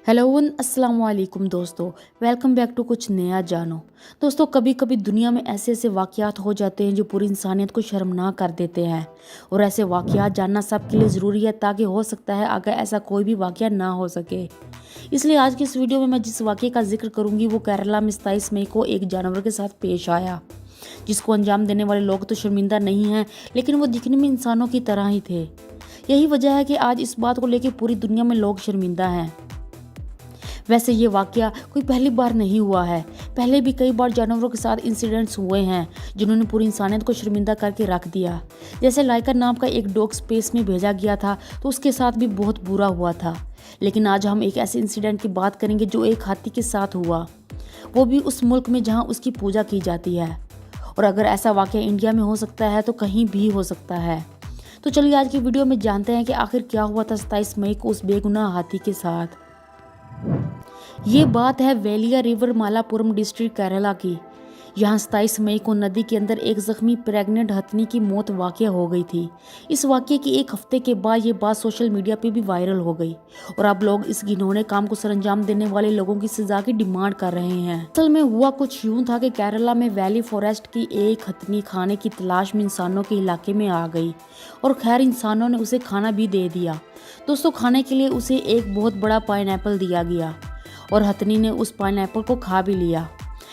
Hello one अस्सलाम वालेकुम दोस्तों। वेलकम बैक टू कुछ नया जानो। दोस्तों, कभी कभी दुनिया में ऐसे ऐसे वाक़यात हो जाते हैं जो पूरी इंसानियत को शर्मनाक कर देते हैं, और ऐसे वाक़यात जानना सबके लिए ज़रूरी है ताकि हो सकता है आगे ऐसा कोई भी वाक़या ना हो सके। इसलिए आज की इस वीडियो में मैं जिस वाक़ये का जिक्र करूंगी वो केरला में 27 मई को एक जानवर के साथ पेश आया, जिसको अंजाम देने वाले लोग तो शर्मिंदा नहीं हैं, लेकिन वो दिखने में इंसानों की तरह ही थे। यही वजह है कि आज इस बात को लेकर पूरी दुनिया में लोग शर्मिंदा हैं। वैसे ये वाकया कोई पहली बार नहीं हुआ है, पहले भी कई बार जानवरों के साथ इंसिडेंट्स हुए हैं जिन्होंने पूरी इंसानियत को शर्मिंदा करके रख दिया। जैसे लाइका नाम का एक डॉग स्पेस में भेजा गया था तो उसके साथ भी बहुत बुरा हुआ था। लेकिन आज हम एक ऐसे इंसिडेंट की बात करेंगे जो एक हाथी के साथ हुआ, वो भी उस मुल्क में जहाँ उसकी पूजा की जाती है। और अगर ऐसा वाकया इंडिया में हो सकता है तो कहीं भी हो सकता है। तो चलिए आज की वीडियो में जानते हैं कि आखिर क्या हुआ था 27 मई को उस बेगुनाह हाथी के साथ। ये बात है वेलिया रिवर मालापुरम डिस्ट्रिक्ट केरला की। यहाँ 27 मई को नदी के अंदर एक जख्मी प्रेग्नेंट हथनी की मौत वाकया हो गई थी। इस वाकये की एक हफ्ते के बाद ये बात सोशल मीडिया पे भी वायरल हो गई और अब लोग इस घिनौने काम को सरंजाम देने वाले लोगों की सजा की डिमांड कर रहे हैं। असल में हुआ कुछ यूं था कि केरला में वैली फॉरेस्ट की एक हथनी खाने की तलाश में इंसानों के इलाके में आ गई और खैर इंसानों ने उसे खाना भी दे दिया। दोस्तों, खाने के लिए उसे एक बहुत बड़ा पाइनएप्पल दिया गया और हथनी ने उस पाइनएप्पल को खा भी लिया,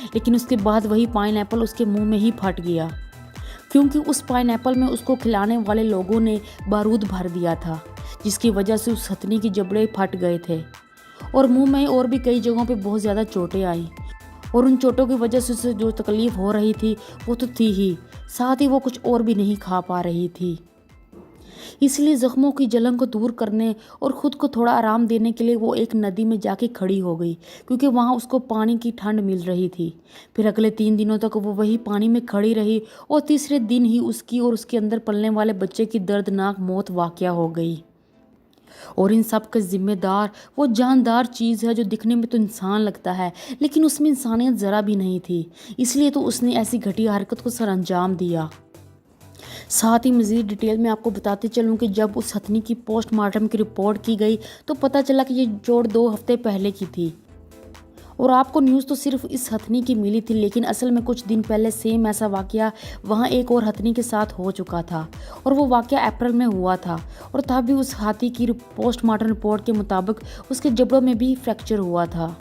लेकिन उसके बाद वही पाइनएप्पल उसके मुंह में ही फट गया, क्योंकि उस पाइनएप्पल में उसको खिलाने वाले लोगों ने बारूद भर दिया था, जिसकी वजह से उस हथनी की जबड़े फट गए थे और मुंह में और भी कई जगहों पे बहुत ज़्यादा चोटें आई। और उन चोटों की वजह से उसे जो तकलीफ हो रही थी वो तो थी ही, साथ ही वो कुछ और भी नहीं खा पा रही थी। इसलिए जख्मों की जलन को दूर करने और ख़ुद को थोड़ा आराम देने के लिए वो एक नदी में जाके खड़ी हो गई, क्योंकि वहाँ उसको पानी की ठंड मिल रही थी। फिर अगले 3 दिनों तक वो वही पानी में खड़ी रही और तीसरे दिन ही उसकी और उसके अंदर पलने वाले बच्चे की दर्दनाक मौत वाक़या हो गई। और इन सब का जिम्मेदार वो जानदार चीज़ है जो दिखने में तो इंसान लगता है, लेकिन उसमें इंसानियत ज़रा भी नहीं थी। इसलिए तो उसने ऐसी घटिया हरकत को सर अंजाम दिया। साथ ही मज़ीद डिटेल में आपको बताते चलूँ कि जब उस हथनी की पोस्टमार्टम की रिपोर्ट की गई तो पता चला कि ये चोट 2 हफ्ते पहले की थी। और आपको न्यूज़ तो सिर्फ इस हथनी की मिली थी, लेकिन असल में कुछ दिन पहले सेम ऐसा वाकया वहाँ एक और हथनी के साथ हो चुका था और वो वाकया अप्रैल में हुआ था। और तब भी उस हाथी की पोस्टमार्टम रिपोर्ट के मुताबिक उसके जबड़ों में भी फ्रैक्चर हुआ था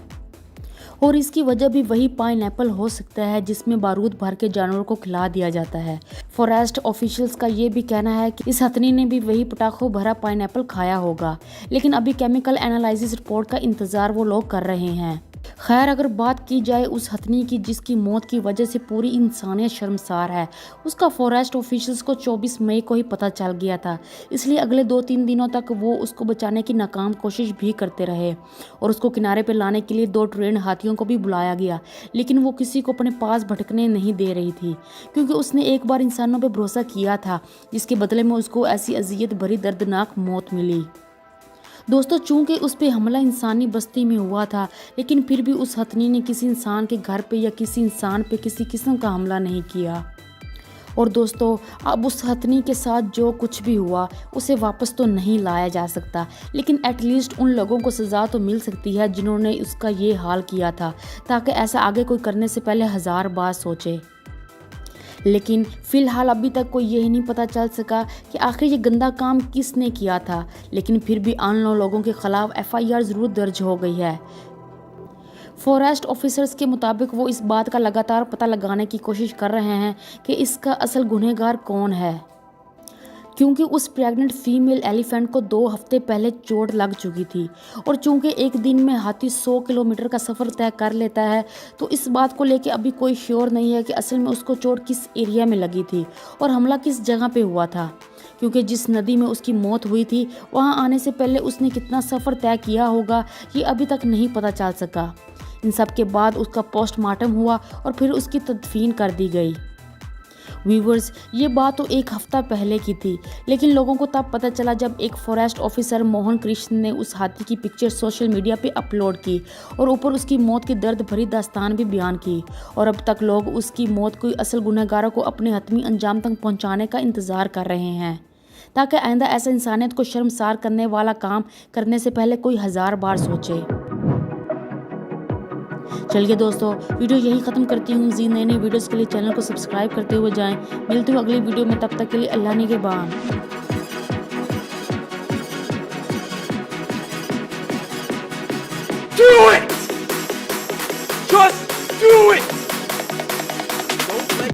और इसकी वजह भी वही पाइनएप्पल हो सकता है जिसमें बारूद भर के जानवरों को खिला दिया जाता है। फॉरेस्ट ऑफिशियल्स का ये भी कहना है कि इस हथनी ने भी वही पटाखों भरा पाइनएप्पल खाया होगा, लेकिन अभी केमिकल एनालिसिस रिपोर्ट का इंतज़ार वो लोग कर रहे हैं। खैर, अगर बात की जाए उस हथनी की जिसकी मौत की वजह से पूरी इंसानियत शर्मसार है, उसका फॉरेस्ट ऑफिशियल्स को 24 मई को ही पता चल गया था। इसलिए अगले 2-3 दिनों तक वो उसको बचाने की नाकाम कोशिश भी करते रहे और उसको किनारे पर लाने के लिए 2 ट्रेंड हाथियों को भी बुलाया गया, लेकिन वो किसी को अपने पास भटकने नहीं दे रही थी, क्योंकि उसने एक बार इंसानों पर भरोसा किया था, जिसके बदले में उसको ऐसी अजियत भरी दर्दनाक मौत मिली। दोस्तों, चूंकि उस पे हमला इंसानी बस्ती में हुआ था, लेकिन फिर भी उस हथनी ने किसी इंसान के घर पे या किसी इंसान पे किसी किस्म का हमला नहीं किया। और दोस्तों, अब उस हथनी के साथ जो कुछ भी हुआ उसे वापस तो नहीं लाया जा सकता, लेकिन एटलीस्ट उन लोगों को सज़ा तो मिल सकती है जिन्होंने उसका ये हाल किया था, ताकि ऐसा आगे कोई करने से पहले 1000 बार सोचे। लेकिन फ़िलहाल अभी तक कोई यही नहीं पता चल सका कि आखिर ये गंदा काम किसने किया था, लेकिन फिर भी आन लोगों के खिलाफ FIR ज़रूर दर्ज हो गई है। फॉरेस्ट ऑफिसर्स के मुताबिक वो इस बात का लगातार पता लगाने की कोशिश कर रहे हैं कि इसका असल गुनहगार कौन है, क्योंकि उस प्रेग्नेंट फीमेल एलिफेंट को 2 हफ्ते पहले चोट लग चुकी थी। और चूंकि एक दिन में हाथी 100 किलोमीटर का सफ़र तय कर लेता है, तो इस बात को लेकर अभी कोई श्योर नहीं है कि असल में उसको चोट किस एरिया में लगी थी और हमला किस जगह पे हुआ था, क्योंकि जिस नदी में उसकी मौत हुई थी वहाँ आने से पहले उसने कितना सफ़र तय किया होगा ये अभी तक नहीं पता चल सका। इन सब के बाद उसका पोस्टमार्टम हुआ और फिर उसकी तदफीन कर दी गई। व्यूवर्स, ये बात तो 1 हफ्ता पहले की थी, लेकिन लोगों को तब पता चला जब एक फॉरेस्ट ऑफिसर मोहन कृष्ण ने उस हाथी की पिक्चर सोशल मीडिया पे अपलोड की और ऊपर उसकी मौत की दर्द भरी दास्तान भी बयान की। और अब तक लोग उसकी मौत को असल गुनहगारों को अपने हतमी अंजाम तक पहुंचाने का इंतज़ार कर रहे हैं, ताकि आइंदा ऐसा इंसानियत को शर्मसार करने वाला काम करने से पहले कोई 1000 बार सोचे। चलिए दोस्तों, वीडियो यही ख़त्म करती हूँ। मज़ीद नई नई वीडियोज़ के लिए चैनल को सब्सक्राइब करते हुए जाएँ। मिलती हूँ अगली वीडियो में, तब तक के लिए अल्लाह निगहबान। Do it!